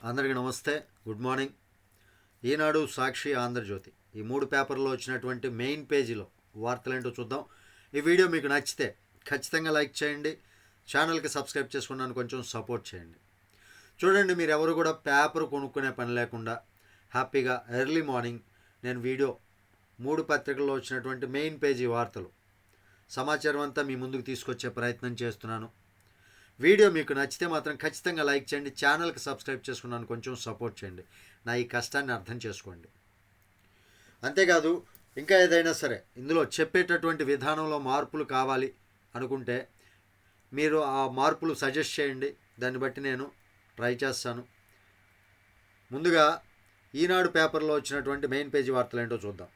అందరికీ నమస్తే, good morning. ఈనాడు, సాక్షి, ఆంధ్రజ్యోతి ఈ మూడు పేపర్లో వచ్చినటువంటి మెయిన్ పేజీలో వార్తలేంటో చూద్దాం. ఈ వీడియో మీకు నచ్చితే ఖచ్చితంగా లైక్ చేయండి, ఛానల్కి సబ్స్క్రైబ్ చేసుకున్నాను కొంచెం సపోర్ట్ చేయండి. చూడండి, మీరు ఎవరు కూడా పేపర్ కొనుక్కునే పని లేకుండా హ్యాపీగా ఎర్లీ మార్నింగ్ నేను వీడియో మూడు పత్రికల్లో వచ్చినటువంటి మెయిన్ పేజీ వార్తలు సమాచారం అంతా మీ ముందుకు తీసుకొచ్చే ప్రయత్నం చేస్తున్నాను. వీడియో మీకు నచ్చితే మాత్రం ఖచ్చితంగా లైక్ చేయండి, ఛానల్కి సబ్స్క్రైబ్ చేసుకున్నాను కొంచెం సపోర్ట్ చేయండి, నా ఈ కష్టాన్ని అర్థం చేసుకోండి. అంతేకాదు, ఇంకా ఏదైనా సరే ఇందులో చెప్పేటటువంటి విధానంలో మార్పులు కావాలి అనుకుంటే మీరు ఆ మార్పులు సజెస్ట్ చేయండి, దాన్ని బట్టి నేను ట్రై చేస్తాను. ముందుగా ఈనాడు పేపర్లో వచ్చినటువంటి మెయిన్ పేజీ వార్తలు ఏంటో చూద్దాం.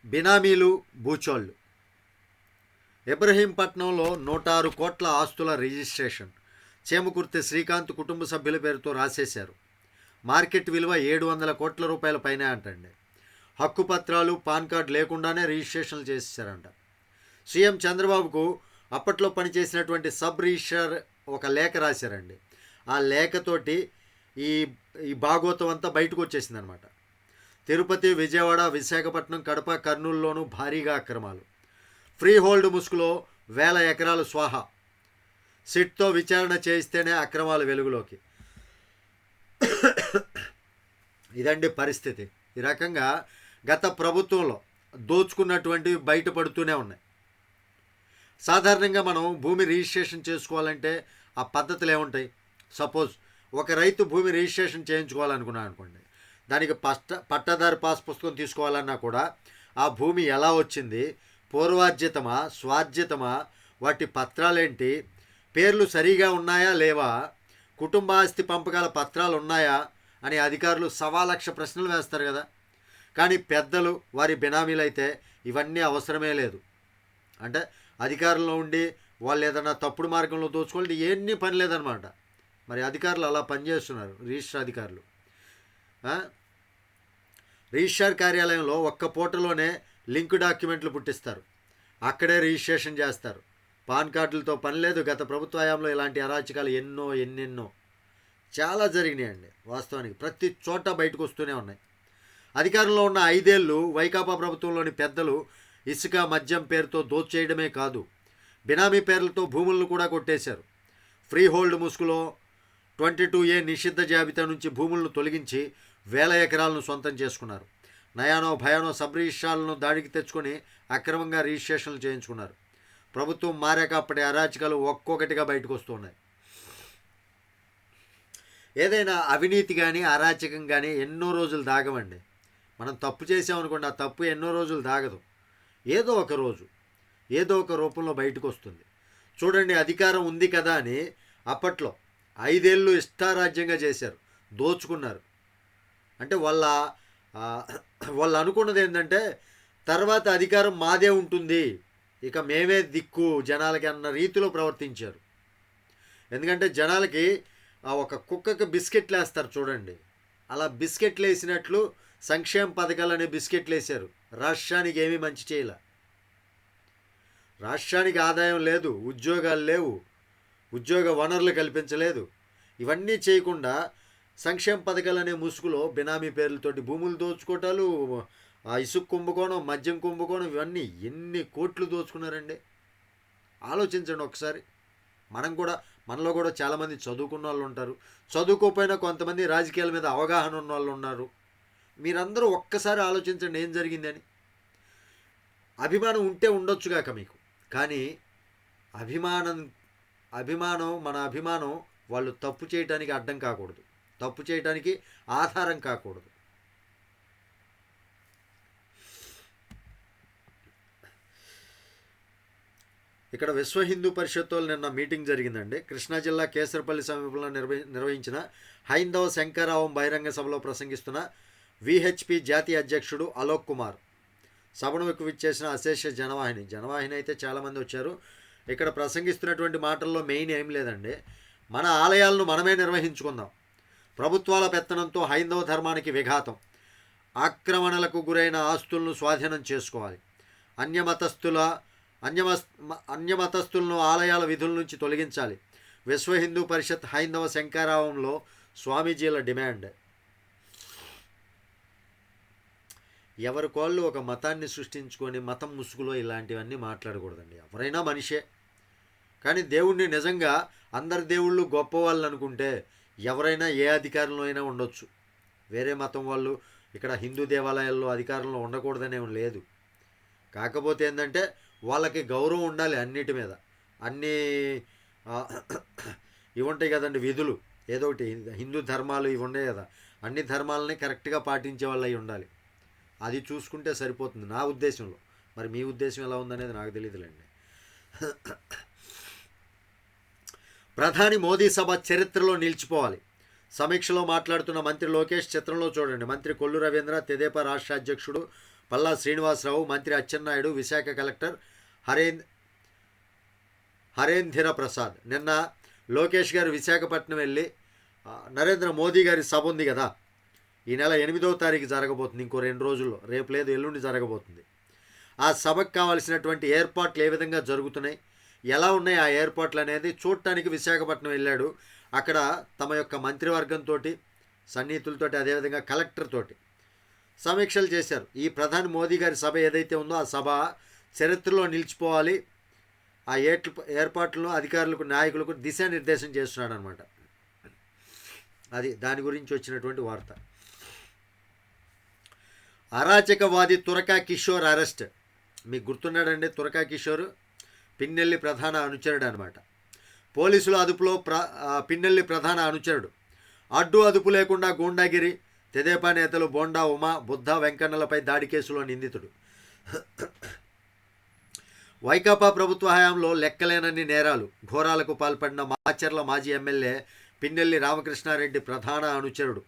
బినామీలు బూచోళ్ళు. ఇబ్రహీంపట్నంలో 106 కోట్ల ఆస్తుల రిజిస్ట్రేషన్. చేమకుర్తి శ్రీకాంత్ కుటుంబ సభ్యుల పేరుతో రాసేశారు. మార్కెట్ విలువ 700 కోట్ల రూపాయల పైనే అంటండి. హక్కుపత్రాలు, పాన్ కార్డు లేకుండానే రిజిస్ట్రేషన్లు చేసేసారంట. సీఎం చంద్రబాబుకు అప్పట్లో పనిచేసినటువంటి సబ్ రిజిస్ట్రార్ ఒక లేఖ రాశారండి. ఆ లేఖతోటి ఈ ఈ భాగోతం అంతా బయటకు వచ్చేసిందనమాట. తిరుపతి, విజయవాడ, విశాఖపట్నం, కడప, కర్నూలులోనూ భారీగా అక్రమాలు. ఫ్రీ హోల్డ్ ముసుగులో 1000 ఎకరాలు స్వాహా. సిట్తో విచారణ చేయిస్తేనే అక్రమాలు వెలుగులోకి. ఇదండి పరిస్థితి. ఈ రకంగా గత ప్రభుత్వంలో దోచుకున్నటువంటివి బయటపడుతూనే ఉన్నాయి. సాధారణంగా మనం భూమి రిజిస్ట్రేషన్ చేసుకోవాలంటే ఆ పద్ధతులు ఏముంటాయి? సపోజ్ ఒక రైతు భూమి రిజిస్ట్రేషన్ చేయించుకోవాలనుకున్నాను అనుకోండి, దానికి పట్టాదారు పాస్ పుస్తకం తీసుకోవాలన్నా కూడా ఆ భూమి ఎలా వచ్చింది, పూర్వార్జితమా స్వార్జితమా, వాటి పత్రాలేంటి, పేర్లు సరిగా ఉన్నాయా లేవా, కుటుంబాస్తి పంపకాల పత్రాలు ఉన్నాయా అని అధికారులు 1,00,000 ప్రశ్నలు వేస్తారు కదా. కానీ పెద్దలు, వారి బినామీలైతే ఇవన్నీ అవసరమే లేదు. అంటే అధికారంలో ఉండి వాళ్ళు ఏదైనా తప్పుడు మార్గంలో దోచుకోవాలి, ఏమీ పని లేదనమాట. మరి అధికారులు అలా పనిచేస్తున్నారు, రిజిస్టర్ అధికారులు. రిజిస్ట్రార్ కార్యాలయంలో ఒక్క పూటలోనే లింక్ డాక్యుమెంట్లు పుట్టిస్తారు, అక్కడే రిజిస్ట్రేషన్ చేస్తారు. పాన్ కార్డులతో పని లేదు. గత ప్రభుత్వ హయాంలో ఇలాంటి అరాచకాలు ఎన్నెన్నో చాలా జరిగినాయండి. వాస్తవానికి ప్రతి చోట బయటకు వస్తూనే ఉన్నాయి. అధికారంలో ఉన్న 5 ఏళ్ళు వైకాపా ప్రభుత్వంలోని పెద్దలు ఇసుక, మద్యం పేరుతో దోచేయడమే కాదు, బినామీ పేర్లతో భూములను కూడా కొట్టేశారు. ఫ్రీ హోల్డ్ ముసుగులో 22A నిషిద్ధ జాబితా నుంచి భూములను తొలగించి 1000 ఎకరాలను సొంతం చేసుకున్నారు. నయానో భయానో సబ్ రిజిస్ట్రాలను దాడికి తెచ్చుకొని అక్రమంగా రిజిస్ట్రేషన్లు చేయించుకున్నారు. ప్రభుత్వం మారాక అప్పటి అరాచకాలు ఒక్కొక్కటిగా బయటకు వస్తున్నాయి. ఏదైనా అవినీతి కానీ అరాచకం కానీ ఎన్నో రోజులు దాగమండి. మనం తప్పు చేసామనుకోండి, ఆ తప్పు ఎన్నో రోజులు దాగదు. ఏదో ఒక రోజు ఏదో ఒక రూపంలో బయటకు వస్తుంది. చూడండి, అధికారం ఉంది కదా అని అప్పట్లో 5 ఏళ్ళు ఇష్టారాజ్యంగా చేశారు, దోచుకున్నారు. అంటే వాళ్ళు అనుకున్నది ఏంటంటే తర్వాత అధికారం మాదే ఉంటుంది, ఇక మేమే దిక్కు జనాలకి అన్న రీతిలో ప్రవర్తించారు. ఎందుకంటే జనాలకి ఒక కుక్కకి బిస్కెట్లు వేస్తారు చూడండి, అలా బిస్కెట్లు వేసినట్లు సంక్షేమ పథకాలు అనే బిస్కెట్లు వేశారు. రాష్ట్రానికి ఏమీ మంచి చేయలే. రాష్ట్రానికి ఆదాయం లేదు, ఉద్యోగాలు లేవు, ఉద్యోగ వనరులు కల్పించలేదు. ఇవన్నీ చేయకుండా సంక్షేమ పథకాలు అనే ముసుగులో బినామీ పేర్లతోటి భూములు దోచుకోవటాలు, ఆ ఇసుక కుంభకోణం, మద్యం కుంభకోణం, ఇవన్నీ ఎన్ని కోట్లు దోచుకున్నారండి. ఆలోచించండి ఒకసారి. మనలో కూడా చాలామంది చదువుకున్న వాళ్ళు ఉంటారు, చదువుకోకపోయినా కొంతమంది రాజకీయాల మీద అవగాహన ఉన్న వాళ్ళు ఉన్నారు. మీరందరూ ఒక్కసారి ఆలోచించండి ఏం జరిగిందని. అభిమానం ఉంటే ఉండొచ్చుగాక మీకు, కానీ మన అభిమానం వాళ్ళు తప్పు చేయడానికి అడ్డం కాకూడదు, తప్పు చేయడానికి ఆధారం కాకూడదు. ఇక్కడ విశ్వ హిందూ పరిషత్ వాళ్ళు నిన్న మీటింగ్ జరిగిందండి. కృష్ణా జిల్లా కేసరపల్లి సమీపంలో నిర్వహించిన హైందవ శంకరావం బహిరంగ సభలో ప్రసంగిస్తున్న విహెచ్పి జాతీయ అధ్యక్షుడు అలోక్ కుమార్ సభను విచ్చేసిన అశేష జనవాహిని అయితే చాలామంది వచ్చారు. ఇక్కడ ప్రసంగిస్తున్నటువంటి మాటల్లో మెయిన్ ఏం లేదండి, మన ఆలయాలను మనమే నిర్వహించుకుందాం, ప్రభుత్వాల పెత్తనంతో హైందవ ధర్మానికి విఘాతం, ఆక్రమణలకు గురైన ఆస్తులను స్వాధీనం చేసుకోవాలి, అన్యమతస్థులను ఆలయాల విధుల నుంచి తొలగించాలి, విశ్వ హిందూ పరిషత్ హైందవ శంకరావంలో స్వామీజీల డిమాండ్. ఎవరికోళ్ళు ఒక మతాన్ని సృష్టించుకొని మతం ముసుగులో ఇలాంటివన్నీ మాట్లాడకూడదండి. ఎవరైనా మనిషే, కానీ దేవుణ్ణి నిజంగా అందరి దేవుళ్ళు గొప్పవాళ్ళు అనుకుంటే ఎవరైనా ఏ అధికారంలో అయినా ఉండొచ్చు. వేరే మతం వాళ్ళు ఇక్కడ హిందూ దేవాలయాల్లో అధికారంలో ఉండకూడదనే లేదు. కాకపోతే ఏంటంటే వాళ్ళకి గౌరవం ఉండాలి అన్నిటి మీద. అన్నీ ఇవి ఉంటాయి కదండి విధులు, ఏదో ఒకటి హిందూ ధర్మాలు ఇవి ఉన్నాయి కదా, అన్ని ధర్మాలని కరెక్ట్గా పాటించే వాళ్ళు అయి ఉండాలి. అది చూసుకుంటే సరిపోతుంది నా ఉద్దేశంలో. మరి మీ ఉద్దేశం ఎలా ఉందనేది నాకు తెలియదులేండి. ప్రధాని మోదీ సభ చరిత్రలో నిలిచిపోవాలి. సమీక్షలో మాట్లాడుతున్న మంత్రి లోకేష్ చిత్రంలో చూడండి. మంత్రి కొల్లు రవీంద్ర, తెదేపా రాష్ట్ర అధ్యక్షుడు పల్లా శ్రీనివాసరావు, మంత్రి అచ్చెన్నాయుడు, విశాఖ కలెక్టర్ హరేంద్ర ప్రసాద్. నిన్న లోకేష్ గారు విశాఖపట్నం వెళ్ళి నరేంద్ర మోదీ గారి సభ ఉంది కదా, ఈ నెల 8వ తారీఖు జరగబోతుంది, ఇంకో 2 రోజుల్లో, రేపు లేదు ఎల్లుండి జరగబోతుంది. ఆ సభకు కావాల్సినటువంటి ఏర్పాట్లు ఏ విధంగా జరుగుతున్నాయి, ఎలా ఉన్నాయి ఆ ఏర్పాట్లు అనేది చూడటానికి విశాఖపట్నం వెళ్ళాడు. అక్కడ తమ యొక్క మంత్రివర్గంతో, సన్నిహితులతోటి, అదేవిధంగా కలెక్టర్ తోటి సమీక్షలు చేశారు. ఈ ప్రధాని మోదీ గారి సభ ఏదైతే ఉందో ఆ సభ చరిత్రలో నిలిచిపోవాలి. ఆ ఏర్పాట్లను అధికారులకు, నాయకులకు దిశానిర్దేశం చేస్తున్నాడు అనమాట. అది దాని గురించి వచ్చినటువంటి వార్త. అరాచకవాది తురకా కిషోర్ అరెస్ట్. మీకు గుర్తున్నాడండి తురకా కిషోర్? పిన్నెల్లి ప్రధాన అనుచరుడు అనమాట. పోలీసుల అదుపులో పిన్నెల్లి ప్రధాన అనుచరుడు. అడ్డు అదుపు లేకుండా గూండాగిరి. తెదేపా నేతలు బోండా ఉమా, బుద్ధ వెంకన్నలపై దాడి కేసులో నిందితుడు. వైకాపా ప్రభుత్వ హయాంలో లెక్కలేనన్ని నేరాలు, ఘోరాలకు పాల్పడిన మాచర్ల మాజీ ఎమ్మెల్యే పిన్నెల్లి రామకృష్ణారెడ్డి ప్రధాన అనుచరుడు.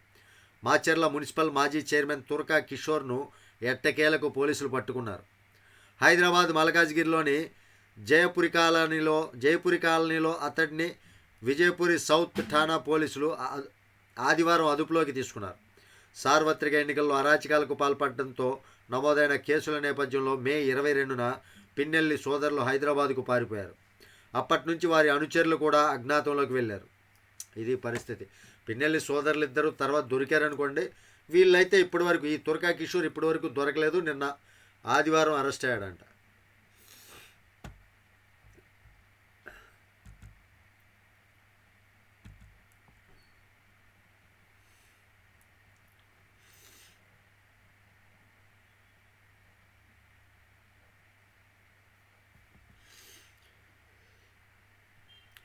మాచర్ల మున్సిపల్ మాజీ చైర్మన్ తురకా కిషోర్ను ఎట్టకేలకు పోలీసులు పట్టుకున్నారు. హైదరాబాద్ మల్కాజ్గిరిలోని జయపురి కాలనీలో అతడిని విజయపురి సౌత్ ఠాణా పోలీసులు ఆదివారం అదుపులోకి తీసుకున్నారు. సార్వత్రిక ఎన్నికల్లో అరాచకాలకు పాల్పడడంతో నమోదైన కేసుల నేపథ్యంలో మే 22న పిన్నెల్లి సోదరులు హైదరాబాద్కు పారిపోయారు. అప్పటి నుంచి వారి అనుచరులు కూడా అజ్ఞాతంలోకి వెళ్ళారు. ఇది పరిస్థితి. పిన్నెల్లి సోదరులు ఇద్దరు తర్వాత దొరికారనుకోండి. వీళ్ళైతే ఇప్పటివరకు, ఈ తురకా కిషోర్ ఇప్పటివరకు దొరకలేదు. నిన్న ఆదివారం అరెస్ట్ అయ్యాడంట.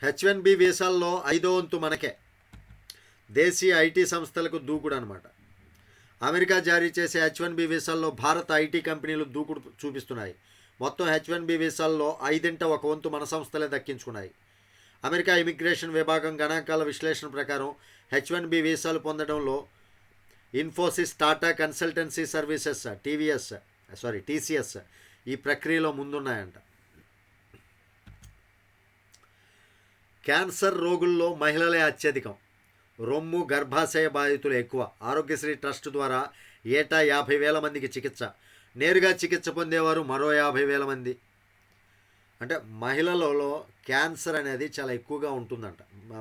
H1B వీసాల్లో 5వ వంతు మనకే. దేశీయ ఐటీ సంస్థలకు దూకుడు అనమాట. అమెరికా జారీ చేసే H1B వీసాల్లో భారత ఐటీ కంపెనీలు దూకుడు చూపిస్తున్నాయి. మొత్తం H1B వీసాల్లో 5వ వంతు మన సంస్థలే దక్కించుకున్నాయి. అమెరికా ఇమిగ్రేషన్ విభాగం గణాంకాల విశ్లేషణ ప్రకారం H1B వీసాలు పొందడంలో Infosys, Tata consultancy services, TCS ఈ ప్రక్రియలో ముందున్నాయంట. క్యాన్సర్ రోగుల్లో మహిళలే అత్యధికం. రొమ్ము, గర్భాశయ బాధితులు ఎక్కువ. ఆరోగ్యశ్రీ ట్రస్ట్ ద్వారా ఏటా 50,000 మందికి చికిత్స. నేరుగా చికిత్స పొందేవారు మరో 50,000 మంది. అంటే మహిళలలో క్యాన్సర్ అనేది చాలా ఎక్కువగా ఉంటుందంట.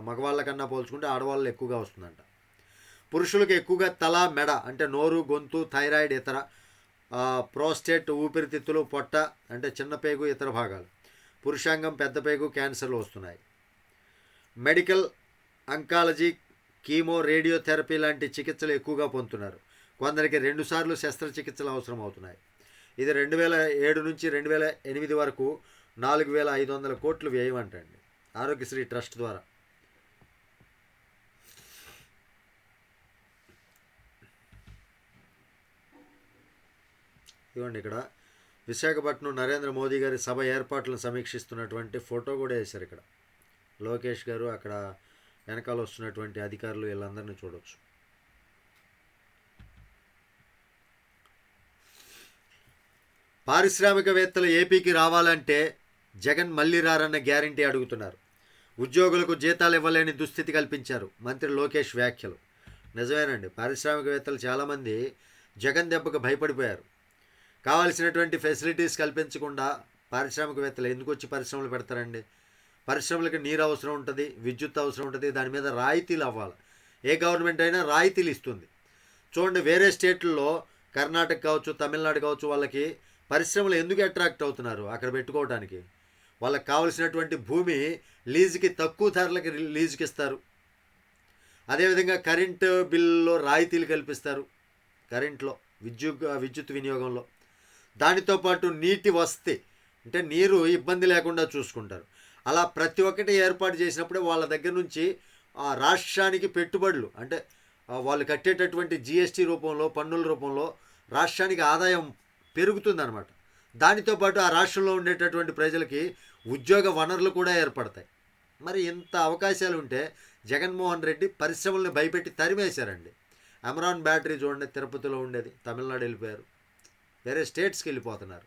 మగవాళ్ళ కన్నా పోల్చుకుంటే ఆడవాళ్ళు ఎక్కువగా వస్తుందంట. పురుషులకు ఎక్కువగా తల, మెడ అంటే నోరు, గొంతు, థైరాయిడ్, ఇతర ప్రోస్టేట్, ఊపిరితిత్తులు, పొట్ట అంటే చిన్న పేగు, ఇతర భాగాలు, పురుషాంగం, పెద్ద పేగు క్యాన్సర్లు వస్తున్నాయి. మెడికల్, అంకాలజీ, కీమో, రేడియోథెరపీ లాంటి చికిత్సలు ఎక్కువగా పొందుతున్నారు. కొందరికి 2 సార్లు శస్త్రచికిత్సలు అవసరం అవుతున్నాయి. ఇది 2007 నుంచి 2008 వరకు 4,500 కోట్లు వ్యయం అంటండి ఆరోగ్యశ్రీ ట్రస్ట్ ద్వారా. ఇవ్వండి ఇక్కడ విశాఖపట్నం నరేంద్ర మోదీ గారి సభ ఏర్పాట్లను సమీక్షిస్తున్నటువంటి ఫోటో కూడా వేశారు. ఇక్కడ లోకేష్ గారు, అక్కడ వెనకాల వస్తున్నటువంటి అధికారులు, వీళ్ళందరినీ చూడవచ్చు. పారిశ్రామికవేత్తలు ఏపీకి రావాలంటే జగన్ మళ్ళీ రారన్న గ్యారంటీ అడుగుతున్నారు. ఉద్యోగులకు జీతాలు ఇవ్వలేని దుస్థితి కల్పించారు మంత్రి లోకేష్ వ్యాఖ్యలు. నిజమేనండి, పారిశ్రామికవేత్తలు చాలామంది జగన్ దెబ్బకు భయపడిపోయారు. కావాల్సినటువంటి ఫెసిలిటీస్ కల్పించకుండా పారిశ్రామికవేత్తలు ఎందుకు వచ్చి పరిశ్రమలు పెడతారండి? పరిశ్రమలకు నీరు అవసరం ఉంటుంది, విద్యుత్ అవసరం ఉంటుంది, దాని మీద రాయితీలు అవ్వాలి. ఏ గవర్నమెంట్ అయినా రాయితీలు ఇస్తుంది. చూడండి, వేరే స్టేట్లలో కర్ణాటక కావచ్చు, తమిళనాడు కావచ్చు, వాళ్ళకి పరిశ్రమలు ఎందుకు అట్రాక్ట్ అవుతున్నారు అక్కడ పెట్టుకోవడానికి? వాళ్ళకి కావలసినటువంటి భూమి లీజుకి తక్కువ ధరలకి లీజుకి ఇస్తారు. అదేవిధంగా కరెంటు బిల్లులో రాయితీలు కల్పిస్తారు, కరెంట్లో విద్యుత్ వినియోగంలో. దానితో పాటు నీటి వసతి, అంటే నీరు ఇబ్బంది లేకుండా చూసుకుంటారు. అలా ప్రతి ఒక్కటి ఏర్పాటు చేసినప్పుడే వాళ్ళ దగ్గర నుంచి ఆ రాష్ట్రానికి పెట్టుబడులు, అంటే వాళ్ళు కట్టేటటువంటి జిఎస్టీ రూపంలో, పన్నుల రూపంలో రాష్ట్రానికి ఆదాయం పెరుగుతుందన్నమాట. దానితో పాటు ఆ రాష్ట్రంలో ఉండేటటువంటి ప్రజలకి ఉద్యోగ వనరులు కూడా ఏర్పడతాయి. మరి ఇంత అవకాశాలు ఉంటే జగన్మోహన్ రెడ్డి పరిశ్రమల్ని భయపెట్టి తరిమేశారండి. అమరాన్ బ్యాటరీ చూడండి, తిరుపతిలో ఉండేది, తమిళనాడు వెళ్ళిపోయారు, వేరే స్టేట్స్కి వెళ్ళిపోతున్నారు.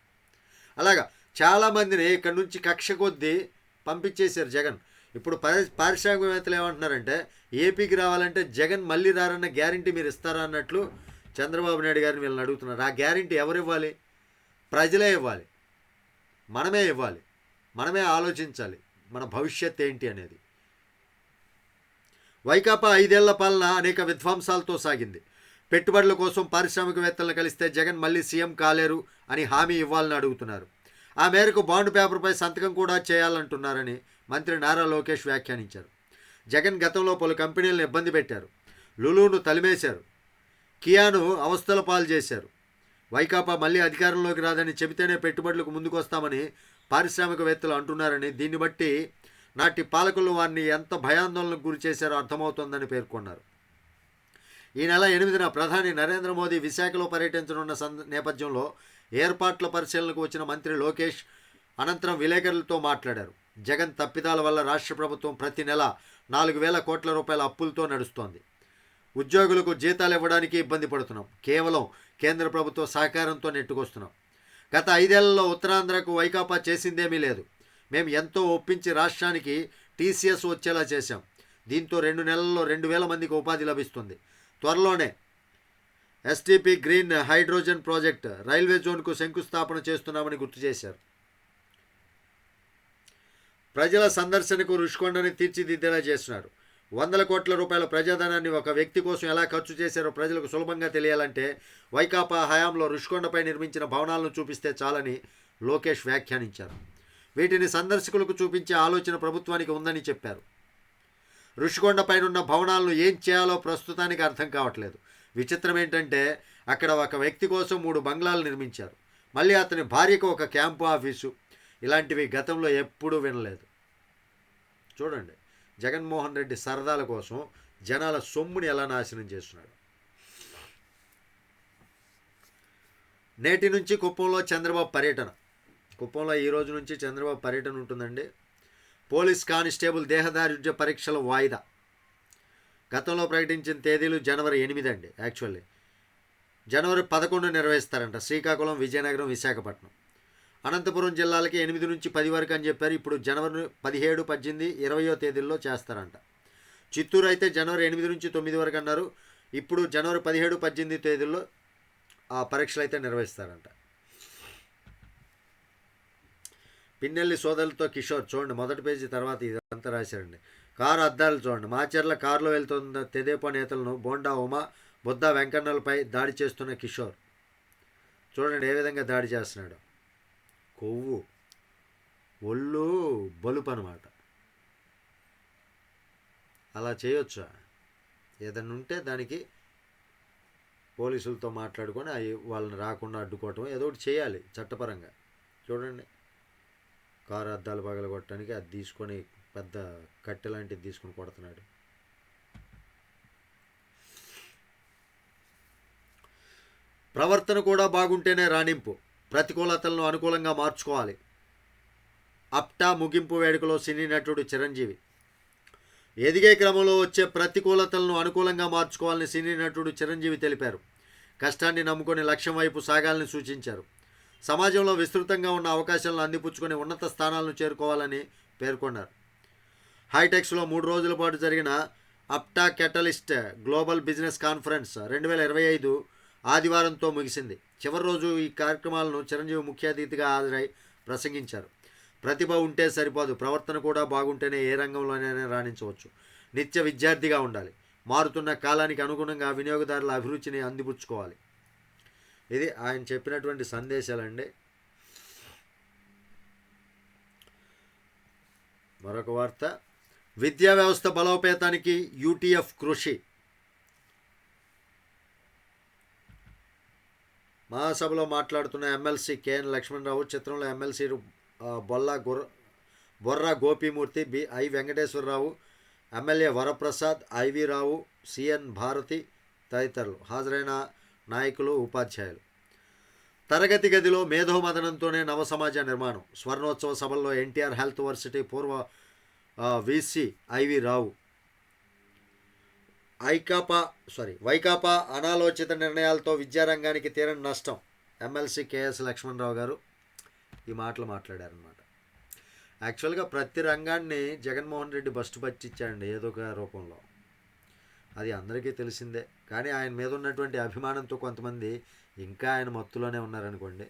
అలాగా చాలామందిని ఇక్కడ నుంచి కక్ష కొద్దీ పంపించేశారు జగన్. ఇప్పుడు పారిశ్రామికవేత్తలు ఏమంటున్నారంటే, ఏపీకి రావాలంటే జగన్ మళ్ళీ రారన్న గ్యారంటీ మీరు ఇస్తారా అన్నట్లు చంద్రబాబు నాయుడు గారిని వీళ్ళని అడుగుతున్నారు. ఆ గ్యారంటీ ఎవరు ఇవ్వాలి? ప్రజలే ఇవ్వాలి, మనమే ఇవ్వాలి, మనమే ఆలోచించాలి మన భవిష్యత్ ఏంటి అనేది. వైకాపా 5 ఏళ్ల పాలన అనేక విధ్వంసాలతో సాగింది. పెట్టుబడుల కోసం పారిశ్రామికవేత్తలను కలిస్తే జగన్ మళ్ళీ సీఎం కాలేరు అని హామీ ఇవ్వాలని అడుగుతున్నారు. ఆ మేరకు బాండ్ పేపర్పై సంతకం కూడా చేయాలంటున్నారని మంత్రి నారా లోకేష్ వ్యాఖ్యానించారు. జగన్ గతంలో పలు కంపెనీలను ఇబ్బంది పెట్టారు, లులును తలిమేశారు, కియాను అవస్థల పాలు చేశారు. వైకాపా మళ్ళీ అధికారంలోకి రాదని చెబితేనే పెట్టుబడులకు ముందుకొస్తామని పారిశ్రామికవేత్తలు అంటున్నారని, దీన్ని బట్టి నాటి పాలకులు వారిని ఎంత భయాందోళనకు గురి చేశారో అర్థమవుతోందని పేర్కొన్నారు. ఈ నెల 8న ప్రధాని నరేంద్ర మోదీ విశాఖలో పర్యటించనున్న నేపథ్యంలో ఏర్పాట్ల పరిశీలనకు వచ్చిన మంత్రి లోకేష్ అనంతరం విలేకరులతో మాట్లాడారు. జగన్ తప్పిదాల వల్ల రాష్ట్ర ప్రభుత్వం ప్రతి నెల 4,000 కోట్ల రూపాయల అప్పులతో నడుస్తోంది. ఉద్యోగులకు జీతాలు ఇవ్వడానికి ఇబ్బంది పడుతున్నాం, కేవలం కేంద్ర ప్రభుత్వ సహకారంతో నెట్టుకొస్తున్నాం. గత 5 ఏళ్లలో ఉత్తరాంధ్రకు వైకాపా చేసిందేమీ లేదు. మేము ఎంతో ఒప్పించి రాష్ట్రానికి టీసీఎస్ వచ్చేలా చేశాం. దీంతో 2 నెలల్లో 2,000 మందికి ఉపాధి లభిస్తుంది. త్వరలోనే STP green hydrogen project railway జోన్కు శంకుస్థాపన చేస్తున్నామని గుర్తు చేశారు. ప్రజల సందర్శనకు రుషికొండని తీర్చిదిద్దేలా చేస్తున్నారు. 100 కోట్ల రూపాయల ప్రజాధనాన్ని ఒక వ్యక్తి కోసం ఎలా ఖర్చు చేశారో ప్రజలకు సులభంగా తెలియాలంటే వైకాపా హయాంలో రుషికొండపై నిర్మించిన భవనాలను చూపిస్తే చాలని లోకేష్ వ్యాఖ్యానించారు. వీటిని సందర్శకులకు చూపించే ఆలోచన ప్రభుత్వానికి ఉందని చెప్పారు. రుషికొండపైనున్న భవనాలను ఏం చేయాలో ప్రస్తుతానికి అర్థం కావట్లేదు. విచిత్రం ఏంటంటే అక్కడ ఒక వ్యక్తి కోసం 3 బంగ్లాలు నిర్మించారు, మళ్ళీ అతని భార్యకు ఒక క్యాంపు ఆఫీసు. ఇలాంటివి గతంలో ఎప్పుడూ వినలేదు. చూడండి, జగన్మోహన్ రెడ్డి సరదాల కోసం జనాల సొమ్ముని ఎలా నాశనం చేస్తున్నాడు. నేటి నుంచి కుప్పంలో చంద్రబాబు పర్యటన. కుప్పంలో ఈ రోజు నుంచి చంద్రబాబు పర్యటన ఉంటుందండి. పోలీస్ కానిస్టేబుల్ దేహదారుఢ్య పరీక్షల వాయిదా. గతంలో ప్రకటించిన తేదీలు జనవరి 8 అండి. యాక్చువల్లీ జనవరి 11 నిర్వహిస్తారంట. శ్రీకాకుళం, విజయనగరం, విశాఖపట్నం, అనంతపురం జిల్లాలకి 8 నుంచి 10 వరకు అని చెప్పారు. ఇప్పుడు జనవరి 17, 18, 20 తేదీల్లో చేస్తారంట. చిత్తూరు అయితే జనవరి 8 నుంచి 9 వరకు అన్నారు. ఇప్పుడు జనవరి 17, 18 తేదీల్లో ఆ పరీక్షలు అయితే నిర్వహిస్తారంట. పిన్నెల్లి సోదరులతో కిషోర్. చూడండి, మొదటి పేజీ తర్వాత ఇదంతా రాశారండి. కారు అద్దాలు చూడండి. మాచర్ల కారులో వెళ్తున్న తెదేపా నేతలను బోండా ఉమా, బుద్ధ వెంకన్నలపై దాడి చేస్తున్న కిషోర్. చూడండి ఏ విధంగా దాడి చేస్తున్నాడు. కొవ్వు, ఒళ్ళు బలుపు అనమాట. అలా చేయొచ్చా? ఏదన్నా ఉంటే దానికి పోలీసులతో మాట్లాడుకొని వాళ్ళని రాకుండా అడ్డుకోవటం ఏదో ఒకటి చేయాలి చట్టపరంగా. చూడండి, కారు అద్దాలు పగలగొట్టడానికి అది తీసుకొని పెద్ద కట్టె లాంటిది తీసుకొని కొడుతున్నాడు. ప్రవర్తన కూడా బాగుంటేనే రాణింపు, ప్రతికూలతలను అనుకూలంగా మార్చుకోవాలి. అప్టా ముగింపు వేడుకలో సినీ నటుడు చిరంజీవి. ఎదిగే క్రమంలో వచ్చే ప్రతికూలతలను అనుకూలంగా మార్చుకోవాలని సినీ నటుడు చిరంజీవి తెలిపారు. కష్టాన్ని నమ్ముకొని లక్ష్యం వైపు సాగాలని సూచించారు. సమాజంలో విస్తృతంగా ఉన్న అవకాశాలను అందిపుచ్చుకొని ఉన్నత స్థానాలను చేరుకోవాలని పేర్కొన్నారు. హైటెక్స్లో 3 రోజుల పాటు జరిగిన అప్టా కెటలిస్ట్ గ్లోబల్ బిజినెస్ కాన్ఫరెన్స్ 2025 ఆదివారంతో ముగిసింది. చివరి రోజు ఈ కార్యక్రమాలను చిరంజీవి ముఖ్య అతిథిగా హాజరై ప్రసంగించారు. ప్రతిభ ఉంటే సరిపోదు, ప్రవర్తన కూడా బాగుంటేనే ఏ రంగంలోనైనా రాణించవచ్చు. నిత్య విద్యార్థిగా ఉండాలి, మారుతున్న కాలానికి అనుగుణంగా వినియోగదారుల అభిరుచిని అందిపుచ్చుకోవాలి. ఇది ఆయన చెప్పినటువంటి సందేశాలండి. మరొక వార్త, విద్యా వ్యవస్థ బలోపేతానికి యూటీఎఫ్ కృషి. మహాసభలో మాట్లాడుతున్న ఎమ్మెల్సీ కేఎన్ లక్ష్మణరావు చిత్రంలో ఎమ్మెల్సీలు Borra Gopimurthy, I Venkateswararao, MLA Varaprasad, IV Rao, CN Bharathi తదితరులు హాజరైన నాయకులు, ఉపాధ్యాయులు. తరగతి గదిలో మేధోమదనంతోనే నవ సమాజ నిర్మాణం. స్వర్ణోత్సవ సభల్లో ఎన్టీఆర్ హెల్త్ వర్సిటీ పూర్వ వీసీ ఐవి రావు. వైకాపా అనాలోచిత నిర్ణయాలతో విద్యారంగానికి తీరని నష్టం. ఎమ్మెల్సీ కేఎస్ లక్ష్మణరావు గారు ఈ మాటలు మాట్లాడారనమాట. యాక్చువల్గా ప్రతి రంగాన్ని జగన్మోహన్ రెడ్డి బస్టు పట్టించాడండి ఏదో ఒక రూపంలో, అది అందరికీ తెలిసిందే. కానీ ఆయన మీద ఉన్నటువంటి అభిమానంతో కొంతమంది ఇంకా ఆయన మత్తులోనే ఉన్నారనుకోండి.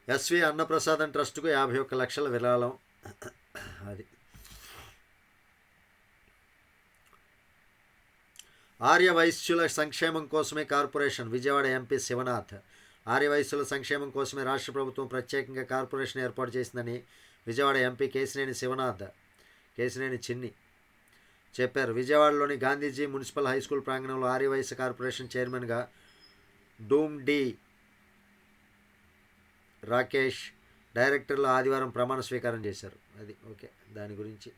ఎస్వి అన్నప్రసాదం ట్రస్టుకు 51 లక్షల విరాళం. అది ఆర్య వైశ్యుల సంక్షేమం కోసమే కార్పొరేషన్. విజయవాడ ఎంపీ శివనాథ్. ఆర్య వైశ్యుల సంక్షేమం కోసమే రాష్ట్ర ప్రభుత్వం ప్రత్యేకంగా కార్పొరేషన్ ఏర్పాటు చేసిందని విజయవాడ ఎంపీ కేశినేని చిన్ని చెప్పారు. విజయవాడలోని గాంధీజీ మున్సిపల్ హై స్కూల్ ప్రాంగణంలో ఆర్య వైశ్య కార్పొరేషన్ చైర్మన్గా డూమ్ డి రాకేష్, డైరెక్టర్లు ఆదివారం ప్రమాణ స్వీకారం చేశారు. అది ఓకే. దాని గురించి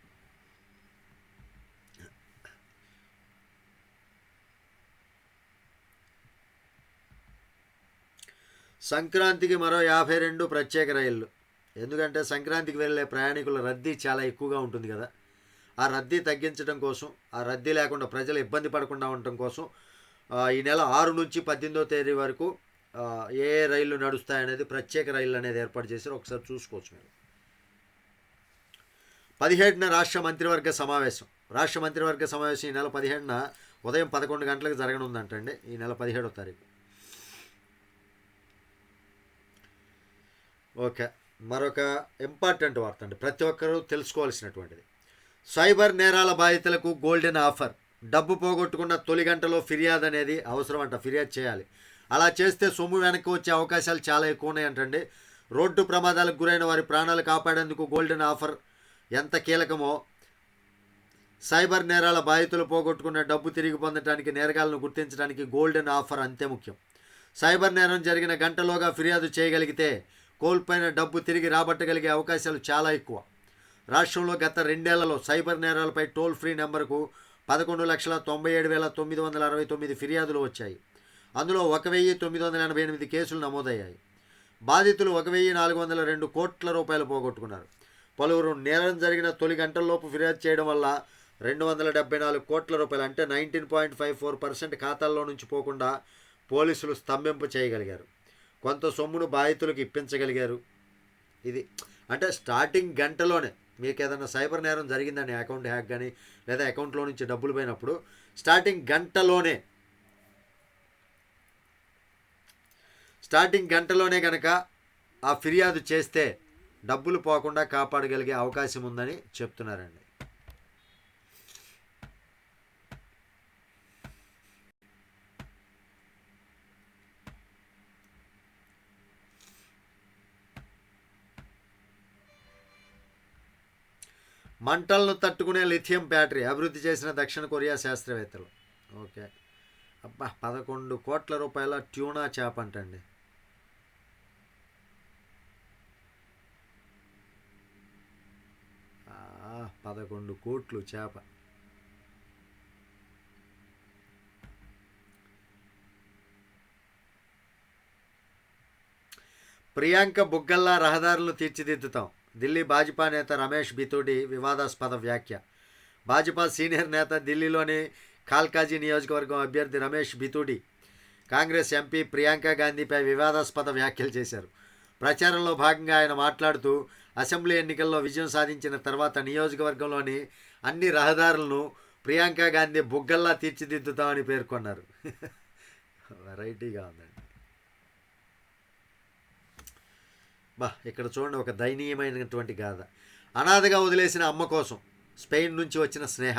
సంక్రాంతికి మరో 52 ప్రత్యేక రైళ్లు. ఎందుకంటే సంక్రాంతికి వెళ్ళే ప్రయాణికుల రద్దీ చాలా ఎక్కువగా ఉంటుంది కదా. ఆ రద్దీ తగ్గించడం కోసం, ఆ రద్దీ లేకుండా ప్రజలు ఇబ్బంది పడకుండా ఉండటం కోసం ఈ నెల 6 నుంచి 18వ తేదీ వరకు ఏ రైళ్లు నడుస్తాయనేది ప్రత్యేక రైళ్ళు అనేది ఏర్పాటు చేశారు. ఒకసారి చూసుకోవచ్చు మీరు. 17న రాష్ట్ర మంత్రివర్గ సమావేశం. రాష్ట్ర మంత్రివర్గ సమావేశం ఈ నెల 17న ఉదయం 11 గంటలకు జరగనుందంటండి. ఈ నెల 17వ తారీఖు. ఓకే. మరొక ఇంపార్టెంట్ వార్త అండి, ప్రతి ఒక్కరూ తెలుసుకోవాల్సినటువంటిది. సైబర్ నేరాల బాధితులకు గోల్డెన్ ఆఫర్. డబ్బు పోగొట్టుకున్న తొలి గంటలో ఫిర్యాదు అనేది అవసరం అంట. ఫిర్యాదు చేయాలి. అలా చేస్తే సొమ్ము వెనక్కి వచ్చే అవకాశాలు చాలా ఎక్కువ ఉన్నాయంటండి. రోడ్డు ప్రమాదాలకు గురైన వారి ప్రాణాలు కాపాడేందుకు గోల్డెన్ ఆఫర్ ఎంత కీలకమో, సైబర్ నేరాల బాధితులు పోగొట్టుకున్న డబ్బు తిరిగి పొందడానికి, నేరగాలను గుర్తించడానికి గోల్డెన్ ఆఫర్ అంతే ముఖ్యం. సైబర్ నేరం జరిగిన గంటలోగా ఫిర్యాదు చేయగలిగితే కోల్పోయిన డబ్బు తిరిగి రాబట్టగలిగే అవకాశాలు చాలా ఎక్కువ. రాష్ట్రంలో గత 2 ఏళ్లలో సైబర్ నేరాలపై టోల్ ఫ్రీ నెంబర్కు 11,97,969 ఫిర్యాదులు వచ్చాయి. అందులో 1,988 కేసులు నమోదయ్యాయి. బాధితులు 1,402 కోట్ల రూపాయలు పోగొట్టుకున్నారు. పలువురు నేరం జరిగిన తొలి గంటల్లోపు ఫిర్యాదు చేయడం వల్ల 274 కోట్ల రూపాయలు అంటే 19.54% ఖాతాల్లో నుంచి పోకుండా పోలీసులు స్తంభింపు చేయగలిగారు. కొంత సొమ్మును బాధితులకు ఇప్పించగలిగారు. ఇది అంటే స్టార్టింగ్ గంటలోనే మీకు ఏదైనా సైబర్ నేరం జరిగిందని, అకౌంట్ హ్యాక్ కానీ లేదా అకౌంట్లో నుంచి డబ్బులు పోయినప్పుడు స్టార్టింగ్ గంటలోనే కనుక ఆ ఫిర్యాదు చేస్తే డబ్బులు పోకుండా కాపాడగలిగే అవకాశం ఉందని చెప్తున్నారండి. మంటలను తట్టుకునే లిథియం బ్యాటరీ అభివృద్ధి చేసిన దక్షిణ కొరియా శాస్త్రవేత్తలు. ఓకే. అబ్బా, 11 కోట్ల రూపాయల ట్యూనా చేప అంటండి. ఆ, 11 కోట్లు చేప. ప్రియాంక బుగ్గల్లా రహదారులను తీర్చిదిద్దుతాం. ఢిల్లీ భాజపా నేత రమేష్ బితూడి వివాదాస్పద వ్యాఖ్య. భాజపా సీనియర్ నేత, ఢిల్లీలోని కాల్కాజీ నియోజకవర్గం అభ్యర్థి రమేష్ బితూడి కాంగ్రెస్ ఎంపీ ప్రియాంక గాంధీపై వివాదాస్పద వ్యాఖ్యలు చేశారు. ప్రచారంలో భాగంగా ఆయన మాట్లాడుతూ అసెంబ్లీ ఎన్నికల్లో విజయం సాధించిన తర్వాత నియోజకవర్గంలోని అన్ని రహదారులను ప్రియాంక గాంధీ బుగ్గల్లా తీర్చిదిద్దుతామని పేర్కొన్నారు. వెరైటీగా ఉందండి. ఇక్కడ చూడండి, ఒక దయనీయమైనటువంటి గాథ. అనాథగా వదిలేసిన అమ్మ కోసం స్పెయిన్ నుంచి వచ్చిన స్నేహ.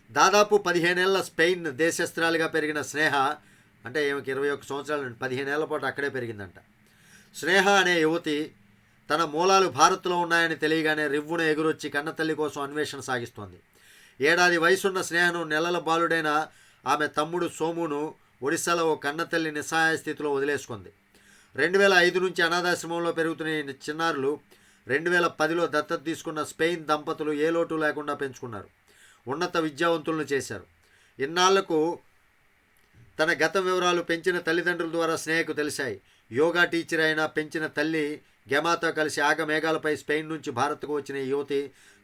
దాదాపు 15 ఏళ్ల స్పెయిన్ దేశస్త్రాలుగా పెరిగిన స్నేహ, అంటే ఈమెకి 21 సంవత్సరాల నుండి 15 ఏళ్ల పాటు అక్కడే పెరిగిందంట. స్నేహ అనే యువతి తన మూలాలు భారత్లో ఉన్నాయని తెలియగానే రివ్వున ఎగురొచ్చి కన్నతల్లి కోసం అన్వేషణ సాగిస్తోంది. ఏడాది వయసున్న స్నేహను నెలల బాలుడైన ఆమె తమ్ముడు సోమును ఒడిశాలో ఓ కన్నతల్లి నిస్సహాయ స్థితిలో వదిలేసుకుంది. 2005 నుంచి అనాథాశ్రమంలో పెరుగుతున్న ఈ చిన్నారులు 2010లో దత్తత తీసుకున్న స్పెయిన్ దంపతులు ఏ లోటు లేకుండా పెంచుకున్నారు. ఉన్నత విద్యావంతులను చేశారు. ఇన్నాళ్లకు తన గత వివరాలు పెంచిన తల్లిదండ్రుల ద్వారా స్నేహకు తెలిసాయి. యోగా టీచర్ అయిన పెంచిన తల్లి గెమాతో కలిసి ఆగమేఘాలపై స్పెయిన్ నుంచి భారత్కు వచ్చిన ఈ యువతి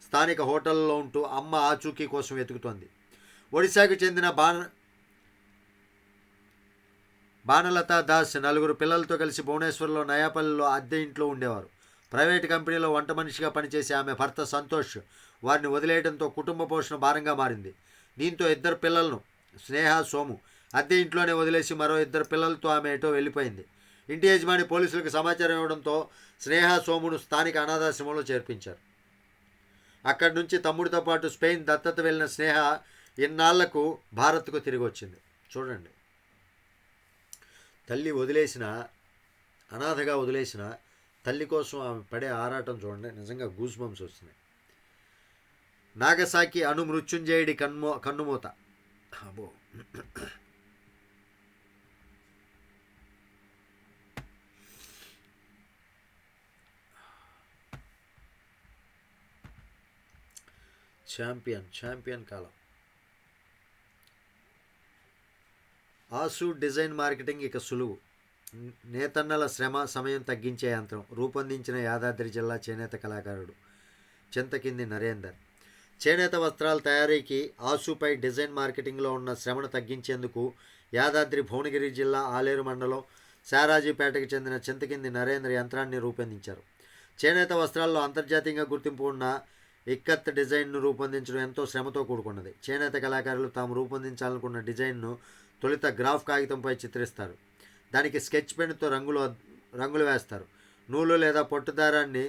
స్థానిక హోటల్లో ఉంటూ అమ్మ ఆచూకీ కోసం వెతుకుతోంది. ఒడిశాకు చెందిన బాణలతా దాస్ 4 పిల్లలతో కలిసి భువనేశ్వర్లో నయాపల్లిలో అద్దె ఇంట్లో ఉండేవారు. ప్రైవేటు కంపెనీలో వంట మనిషిగా పనిచేసే ఆమె భర్త సంతోష్ వారిని వదిలేయడంతో కుటుంబ పోషణ భారంగా మారింది. దీంతో 2 పిల్లలను స్నేహ, సోము అద్దె ఇంట్లోనే వదిలేసి మరో 2 పిల్లలతో ఆమె ఎటో వెళ్ళిపోయింది. ఇంటి యజమాని పోలీసులకు సమాచారం ఇవ్వడంతో స్నేహ, సోమును స్థానిక అనాథాశ్రమంలో చేర్పించారు. అక్కడి నుంచి తమ్ముడితో పాటు స్పెయిన్ దత్తత వెళ్ళిన స్నేహ ఇన్నాళ్లకు భారత్కు తిరిగి వచ్చింది. చూడండి, తల్లి వదిలేసిన, అనాథగా వదిలేసిన తల్లి కోసం ఆమె పడే ఆరాటం చూడండి, నిజంగా గూస్ బంప్స్ వస్తున్నాయి. నాగసాకి అణు మృత్యుంజయుడి కన్నుమూత. అబ్బో, ఛాంపియన్ కాలం. ఆసు డిజైన్ మార్కెటింగ్ ఇక సులువు. నేతన్నల శ్రమ, సమయం తగ్గించే యంత్రం రూపొందించిన యాదాద్రి జిల్లా చేనేత కళాకారుడు చింతకింది నరేందర్. చేనేత వస్త్రాల తయారీకి ఆసుపై డిజైన్ మార్కెటింగ్లో ఉన్న శ్రమను తగ్గించేందుకు యాదాద్రి భువనగిరి జిల్లా ఆలేరు మండలం శారాజీపేటకు చెందిన చింతకింది నరేంద్ర యంత్రాన్ని రూపొందించారు. చేనేత వస్త్రాల్లో అంతర్జాతీయంగా గుర్తింపు ఉన్న ఇక్కత్ డిజైన్ను రూపొందించడం ఎంతో శ్రమతో కూడుకున్నది. చేనేత కళాకారులు తాము రూపొందించాలనుకున్న డిజైన్ను తొలుత గ్రాఫ్ కాగితంపై చిత్రిస్తారు. దానికి స్కెచ్ పెన్తో రంగులు వేస్తారు. నూలు లేదా పట్టుదారాన్ని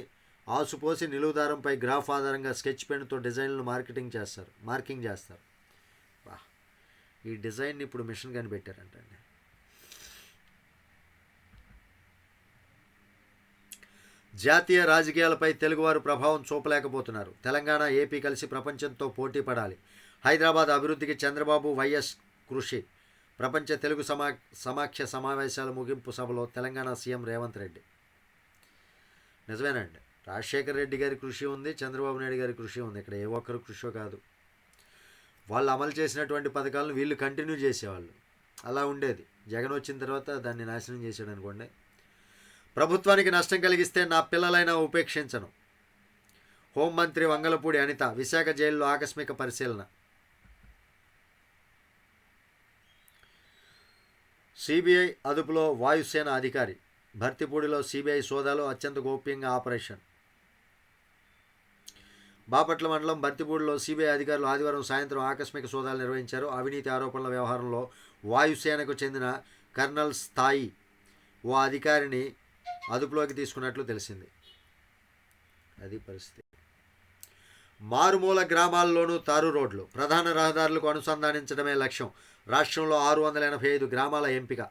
ఆసుపోసి నిలువుదారంపై గ్రాఫ్ ఆధారంగా స్కెచ్ పెన్తో డిజైన్లను మార్కింగ్ చేస్తారు. ఈ డిజైన్ ఇప్పుడు మిషన్ కనిపెట్టారంటండి. జాతీయ రాజకీయాలపై తెలుగువారు ప్రభావం చూపలేకపోతున్నారు. తెలంగాణ, ఏపీ కలిసి ప్రపంచంతో పోటీ పడాలి. హైదరాబాద్ అభివృద్ధికి చంద్రబాబు, వైఎస్ కృషి. ప్రపంచ తెలుగు సమాఖ్య సమావేశాల ముగింపు సభలో తెలంగాణ సీఎం రేవంత్ రెడ్డి. నిజమేనండి, రాజశేఖర్ రెడ్డి గారి కృషి ఉంది, చంద్రబాబు నాయుడు గారి కృషి ఉంది. ఇక్కడ ఏ ఒక్కరు కృషో కాదు. వాళ్ళు అమలు చేసినటువంటి పథకాలను వీళ్ళు కంటిన్యూ చేసేవాళ్ళు. అలా ఉండేది. జగన్ వచ్చిన తర్వాత దాన్ని నాశనం చేశాడు అనుకోండి. ప్రభుత్వానికి నష్టం కలిగిస్తే నా పిల్లలైనా ఉపేక్షించను. హోంమంత్రి వంగలపూడి అనిత విశాఖ జైల్లో ఆకస్మిక పరిశీలన. సిబిఐ అదుపులో వాయుసేన అధికారి. భర్తిపూడిలో సిబిఐ సోదాలు, అత్యంత గోప్యంగా ఆపరేషన్. బాపట్ల మండలం భర్తిపూడిలో సిబిఐ అధికారులు ఆదివారం సాయంత్రం ఆకస్మిక సోదాలు నిర్వహించారు. అవినీతి ఆరోపణల వ్యవహారంలో వాయుసేనకు చెందిన కర్నల్ స్థాయి ఓ అధికారిని అదుపులోకి తీసుకున్నట్లు తెలిసింది. అది పరిస్థితి. మారుమూల గ్రామాల్లోనూ తారు రోడ్లు, ప్రధాన రహదారులకు అనుసంధానించడమే లక్ష్యం. రాష్ట్రంలో 685 గ్రామాల ఎంపిక.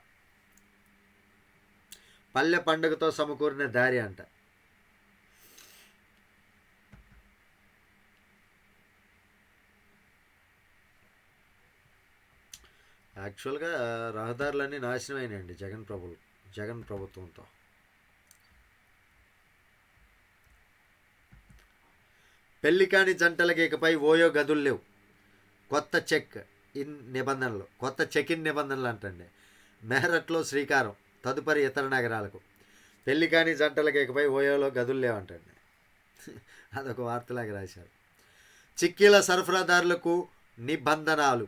పల్లె పండుగతో సమకూరిన దారి అంట. యాక్చువల్గా రహదారులన్నీ నాశనం అయినాయండి జగన్ ప్రభుత్వంతో. పెళ్లి కాని జంటలకి ఇకపై ఓయో గదులు లేవు. కొత్త చెక్ ఇన్ నిబంధనలు అంటండి. మెహరట్లో శ్రీకారం. తదుపరి ఇతర నగరాలకు. పెళ్లి కాని జంటలకి ఇకపై ఓయోలో గదులు లేవంటండి. అదొక వార్తలాగా రాశారు. చిక్కీల సరఫరాదారులకు నిబంధనలు.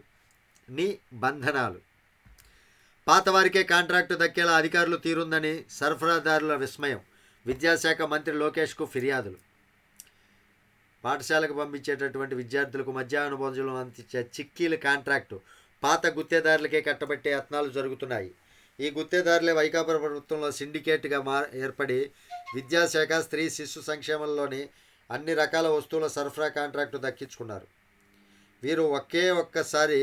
పాతవారికే కాంట్రాక్టు దక్కేలా అధికారులు తీరుందని సరఫరాదారుల విస్మయం. విద్యాశాఖ మంత్రి లోకేష్కు ఫిర్యాదులు. పాఠశాలకు పంపించేటటువంటి విద్యార్థులకు మధ్యాహ్న భోజనం అందించే చిక్కీల కాంట్రాక్టు పాత గుత్తేదారులకే కట్టబెట్టే యత్నాలు జరుగుతున్నాయి. ఈ గుత్తేదారులే వైకాపా ప్రభుత్వంలో సిండికేట్గా ఏర్పడి విద్యాశాఖ, స్త్రీ శిశు సంక్షేమంలోని అన్ని రకాల వస్తువుల సరఫరా కాంట్రాక్టు దక్కించుకున్నారు. వీరు ఒక్కసారి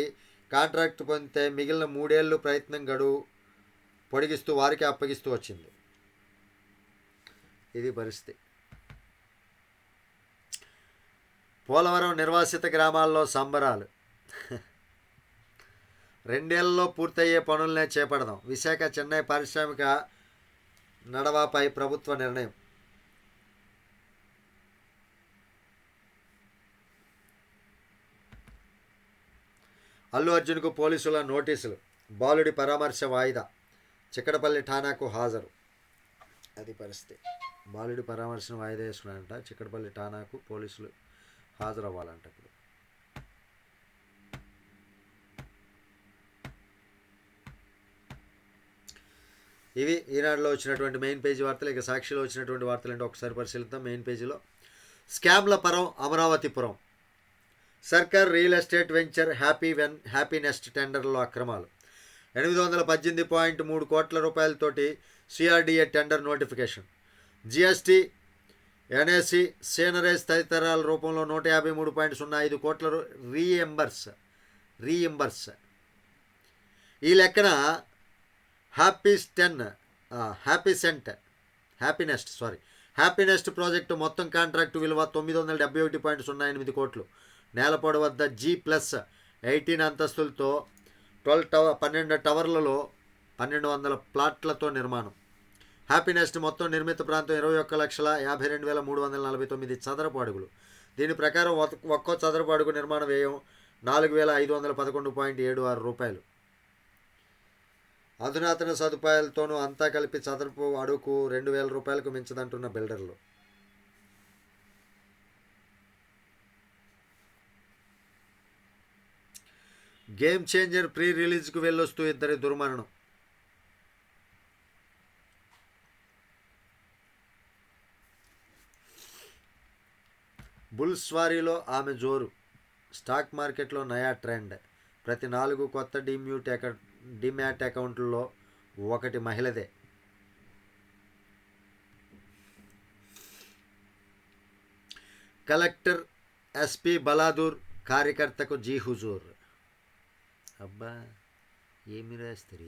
కాంట్రాక్ట్ పొందితే మిగిలిన 3 ఏళ్ళు ప్రయత్నం గడువు పొడిగిస్తూ వారికి అప్పగిస్తూ వచ్చింది. ఇది పరిస్థితి. పోలవరం నిర్వాసిత గ్రామాల్లో సంబరాలు. 2 ఏళ్లలో పూర్తయ్యే పనులనే చేపడదాం. విశాఖ చెన్నై పారిశ్రామిక నడవాపై ప్రభుత్వ నిర్ణయం. అల్లు అర్జున్కు పోలీసుల నోటీసులు. బాలుడి పరామర్శ వాయిదా. చిక్కడపల్లి ఠాణాకు హాజరు. అది పరిస్థితి. బాలుడి పరామర్శను వాయిదా వేసుకున్నారంట. చిక్కడపల్లి ఠాణాకు పోలీసులు హాజరవ్వాలంట. ఇప్పుడు ఇవి ఈనాడులో వచ్చినటువంటి మెయిన్ పేజీ వార్తలు. ఇక సాక్షిలో వచ్చినటువంటి వార్తలు ఏంటో ఒకసారి పరిశీలిద్దాం. మెయిన్ పేజీలో స్కామ్ల పరం అమరావతిపురం. సర్కార్ real estate venture happy nest టెండర్లో అక్రమాలు. 818.3 కోట్ల రూపాయలతోటి CRDA tender notification. GST, NAC, seigniorage తదితరాల రూపంలో 153.05 కోట్ల రీఎంబర్స్. ఈ లెక్కన హ్యాపీనెస్ట్ ప్రాజెక్టు మొత్తం కాంట్రాక్టు విలువ 971.08 కోట్లు. నేలపాడు వద్ద G+18 అంతస్తులతో 12 టవర్లలో 1200 ప్లాట్లతో నిర్మాణం. హ్యాపీనెస్ట్ మొత్తం నిర్మిత ప్రాంతం 21,52,349 చదరపు అడుగులు. దీని ప్రకారం ఒక్కో చదరపు అడుగు నిర్మాణ వ్యయం 4,511.76 రూపాయలు. అధునాతన సదుపాయాలతోనూ అంతా కలిపి చదరపు అడుగుకు 2,000 రూపాయలకు మించదంటున్న బిల్డర్లు. గేమ్ చేంజర్ ప్రీ రిలీజ్కు వెళ్ళొస్తూ ఇద్దరి దుర్మరణం. బుల్ స్వారీలో ఆమె జోరు. స్టాక్ మార్కెట్లో నయా ట్రెండ్. ప్రతి 4 కొత్త డిమ్యాట్ అకౌంట్లలో ఒకటి మహిళదే. కలెక్టర్ ఎస్పీ బలాదూర్ కార్యకర్తకు జీ హుజూర్. అబ్బా ఏమి రాస్తారు.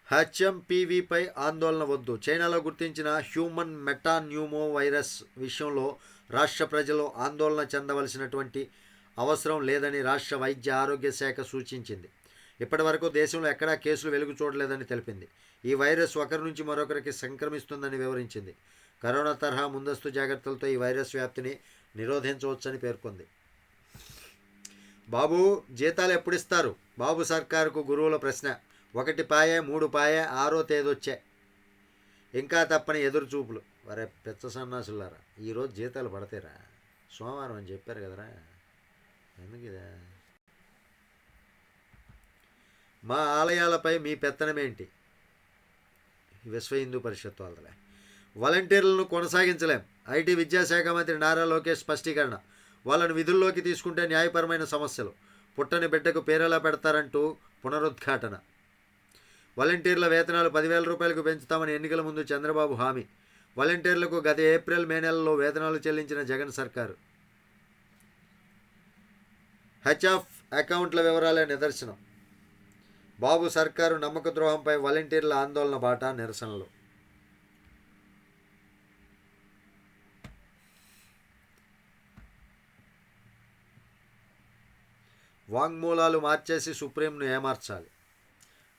హెచ్ఎంపీవీపై ఆందోళన వద్దు. చైనాలో గుర్తించిన హ్యూమన్ మెటాన్యూమో వైరస్ విషయంలో రాష్ట్ర ప్రజలు ఆందోళన చెందవలసినటువంటి అవసరం లేదని రాష్ట్ర వైద్య ఆరోగ్య శాఖ సూచించింది. ఇప్పటి వరకు దేశంలో ఎక్కడా కేసులు వెలుగు చూడలేదని తెలిపింది. ఈ వైరస్ ఒకరి నుంచి మరొకరికి సంక్రమిస్తుందని వివరించింది. కరోనా తరహా ముందస్తు జాగ్రత్తలతో ఈ వైరస్ వ్యాప్తిని నిరోధించవచ్చని పేర్కొంది. బాబు జీతాలు ఎప్పుడిస్తారు? బాబు సర్కారుకు గురువుల ప్రశ్న. 1 పాయె 3 పాయె 6వ తేదొచ్చే ఇంకా తప్పని ఎదురు చూపులు. వరే పెచ్చ సన్నాసులారా, ఈరోజు జీతాలు పడతారా? సోమవారం అని చెప్పారు కదరా, ఎందుకు ఇదా? మా ఆలయాలపై మీ పెత్తనమేంటి? విశ్వ హిందూ పరిషత్ వాళ్ళలే. వాలంటీర్లను కొనసాగించలేం. ఐటీ విద్యాశాఖ మంత్రి నారా లోకేష్ స్పష్టీకరణ. వాళ్ళను విధుల్లోకి తీసుకుంటే న్యాయపరమైన సమస్యలు. పుట్టని బిడ్డకు పేరెలా పెడతారంటూ పునరుద్ఘాటన. వాలంటీర్ల వేతనాలు 10,000 రూపాయలకు పెంచుతామని ఎన్నికల ముందు చంద్రబాబు హామీ. వాలంటీర్లకు గత ఏప్రిల్ మే నెలలో వేతనాలు చెల్లించిన జగన్ సర్కారు. హెచ్ఎఫ్ అకౌంట్ల వివరాలే నిదర్శనం. బాబు సర్కారు నమ్మక ద్రోహంపై వాలంటీర్ల ఆందోళన బాట, నిరసనలు. వాంగ్మూలాలు మార్చేసి సుప్రీంను ఏమార్చాలి.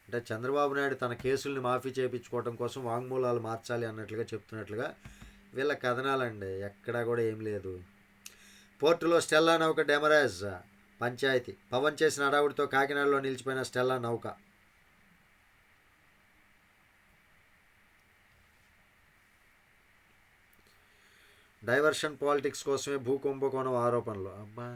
అంటే చంద్రబాబు నాయుడు తన కేసుల్ని మాఫీ చేయించుకోవడం కోసం వాంగ్మూలాలు మార్చాలి అన్నట్లుగా చెప్తున్నట్లుగా వీళ్ళ కథనాలండి. ఎక్కడా కూడా ఏం లేదు. పోర్టులో స్టెల్లా నౌక డెమరాజ్ పంచాయతీ. పవన్ చేసిన హడావుడితో కాకినాడలో నిలిచిపోయిన స్టెల్లా నౌక. డైవర్షన్ పాలిటిక్స్ కోసమే భూ కుంభకోణం ఆరోపణలు. అబ్బా,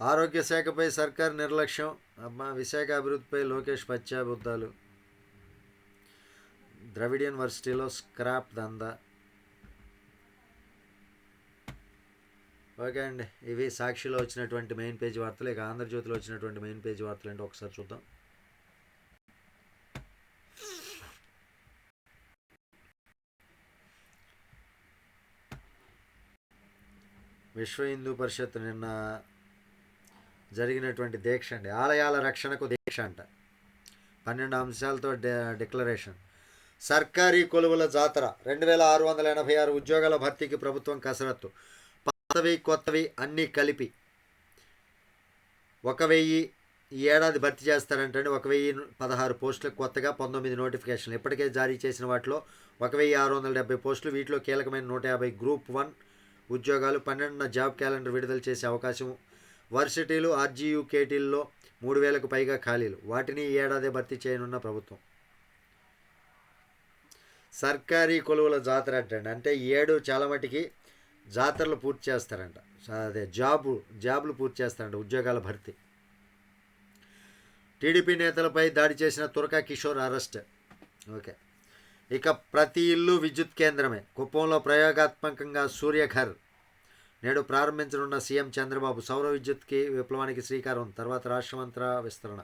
ఆరోగ్య శాఖపై సర్కార్ నిర్లక్ష్యం. విశాఖ అభివృద్ధిపై లోకేష్ పశ్చాబుద్ధాలు. ద్రవిడ్ యూనివర్సిటీలో స్క్రాప్ దందా. ఓకే అండి, ఇవి సాక్షిలో వచ్చినటువంటి మెయిన్ పేజ్ వార్తలు. ఇక ఆంధ్రజ్యోతిలో వచ్చినటువంటి మెయిన్ పేజ్ వార్తలు ఏంటో ఒకసారి చూద్దాం. విశ్వ హిందూ పరిషత్ నిన్న జరిగినటువంటి దీక్ష అండి, ఆలయాల రక్షణకు దీక్ష అంట. 12 అంశాలతో డిక్లరేషన్. సర్కారీ కొలువుల జాతర. 2686 ఉద్యోగాల భర్తీకి ప్రభుత్వం కసరత్తు. పాతవి కొత్తవి అన్నీ కలిపి 1000 ఈ ఏడాది భర్తీ చేస్తారంటే 1016 పోస్టులకు కొత్తగా 19 నోటిఫికేషన్లు. ఇప్పటికే జారీ చేసిన వాటిలో 1670 పోస్టులు. వీటిలో కీలకమైన 150 గ్రూప్ 1 ఉద్యోగాలు. 12న జాబ్ క్యాలెండర్ విడుదల చేసే అవకాశం. వర్సిటీలు ఆర్జీయూ కేటీల్లో 3000కు పైగా ఖాళీలు. వాటిని ఈ ఏడాదే భర్తీ చేయనున్న ప్రభుత్వం. సర్కారీ కొలువుల జాతర అంటే ఈ ఏడు చాలా మటుకి జాతరలు పూర్తి చేస్తారంట. అదే జాబులు పూర్తి చేస్తారంట, ఉద్యోగాల భర్తీ. టీడీపీ నేతలపై దాడి చేసిన తురకా కిషోర్ అరెస్ట్. ఓకే, ఇక ప్రతి ఇల్లు విద్యుత్ కేంద్రమే. కుప్పంలో ప్రయోగాత్మకంగా సూర్యఘర్ నేడు ప్రారంభించనున్న సీఎం చంద్రబాబు. సౌర విద్యుత్కి విప్లవానికి శ్రీకారం. తర్వాత రాష్ట్రమంతా విస్తరణ.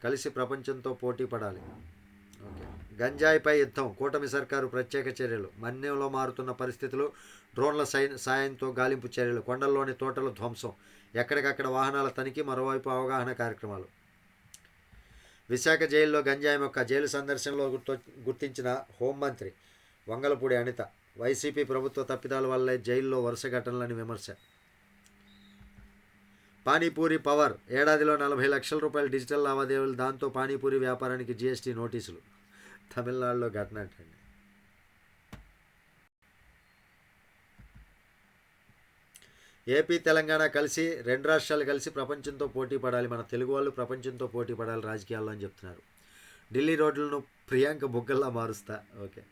కలిసి ప్రపంచంతో పోటీ పడాలి. ఓకే, గంజాయిపై యుద్ధం. కూటమి సర్కారు ప్రత్యేక చర్యలు. మన్యంలో మారుతున్న పరిస్థితులు. డ్రోన్ల సాయంతో గాలింపు చర్యలు. కొండల్లోని తోటలు ధ్వంసం. ఎక్కడికక్కడ వాహనాల తనిఖీ. మరోవైపు అవగాహన కార్యక్రమాలు. విశాఖ జైల్లో గంజాయి మొక్క. జైలు సందర్శనలో గుర్తించిన హోంమంత్రి వంగలపూడి అనిత. వైసీపీ ప్రభుత్వ తప్పిదాల వల్లే జైల్లో వరుస ఘటనలని విమర్శ. పానీపూరి పవర్. ఏడాదిలో 40 లక్షల రూపాయల డిజిటల్ లావాదేవీలు. దాంతో పానీపూరి వ్యాపారానికి జీఎస్టీ నోటీసులు. తమిళనాడులో ఘటన అంటండి. ఏపీ తెలంగాణ కలిసి, 2 రాష్ట్రాలు కలిసి ప్రపంచంతో పోటీ పడాలి. మన తెలుగు వాళ్ళు ప్రపంచంతో పోటీ పడాలి రాజకీయాల్లో అని చెప్తున్నారు. ఢిల్లీ రోడ్లను ప్రియాంక బుగ్గల్లా మారుస్తా. ఓకే,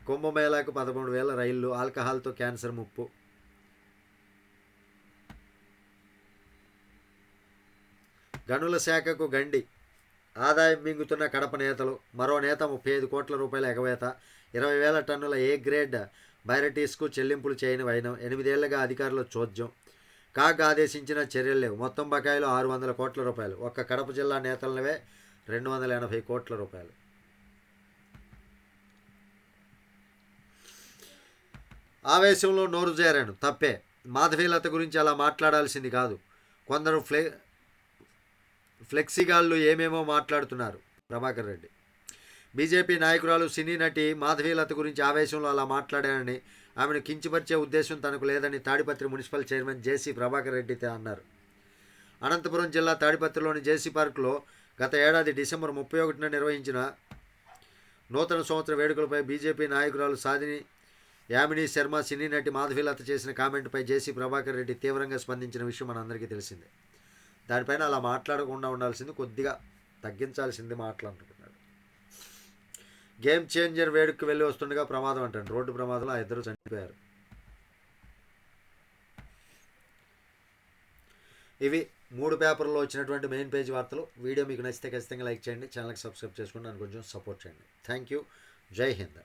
కుంభమేళాకు 13,000 రైళ్లు. ఆల్కహాల్తో క్యాన్సర్ ముప్పు. గనుల శాఖకు గండి. ఆదాయం మింగుతున్న కడప నేతలు. మరో నేత 35 కోట్ల రూపాయల ఎగవేత. 20,000 టన్నుల ఏ గ్రేడ్ బైరటీస్కు చెల్లింపులు చేయని వైనం. 8 ఏళ్లుగా అధికారుల చోద్యం. కాగ్ ఆదేశించిన చర్యలు లేవు. మొత్తం బకాయిలు 600 కోట్ల రూపాయలు. ఒక్క కడప జిల్లా నేతలవే 280 కోట్ల రూపాయలు. ఆవేశంలో నోరు జారాను, తప్పే. మాధవీలత గురించి అలా మాట్లాడాల్సింది కాదు. కొందరు ఫ్లెక్సీగాళ్ళు ఏమేమో మాట్లాడుతున్నారు. ప్రభాకర్ రెడ్డి. బీజేపీ నాయకురాలు సినీ నటి మాధవీలత గురించి ఆవేశంలో అలా మాట్లాడానని, ఆమెను కించపరిచే ఉద్దేశం తనకు లేదని తాడిపత్రి మున్సిపల్ చైర్మన్ జేసీ ప్రభాకర్ రెడ్డి అన్నారు. అనంతపురం జిల్లా తాడిపత్రిలోని జేసీ పార్కులో గత ఏడాది డిసెంబర్ 31న నిర్వహించిన నూతన సంవత్సర వేడుకలపై బీజేపీ నాయకురాలు సాధిని యామిని శర్మ సినీ నటి మాధవీలత చేసిన కామెంట్పై జేసీ ప్రభాకర్ రెడ్డి తీవ్రంగా స్పందించిన విషయం మనందరికీ తెలిసిందే. దానిపైన అలా మాట్లాడకుండా ఉండాల్సింది, కొద్దిగా తగ్గించాల్సింది మాట్లాడుకుంటున్నాడు. గేమ్ చేంజర్ వేడుకకు వెళ్ళి వస్తుండగా ప్రమాదం అంటాడు. రోడ్డు ప్రమాదంలో 2 చనిపోయారు. ఇవి 3 పేపర్లో వచ్చినటువంటి మెయిన్ పేజ్ వార్తలు. వీడియో మీకు నచ్చితే ఖచ్చితంగా లైక్ చేయండి. ఛానల్కి సబ్స్క్రైబ్ చేసుకోండి. నన్ను కొంచెం సపోర్ట్ చేయండి. Thank you. జై హింద్.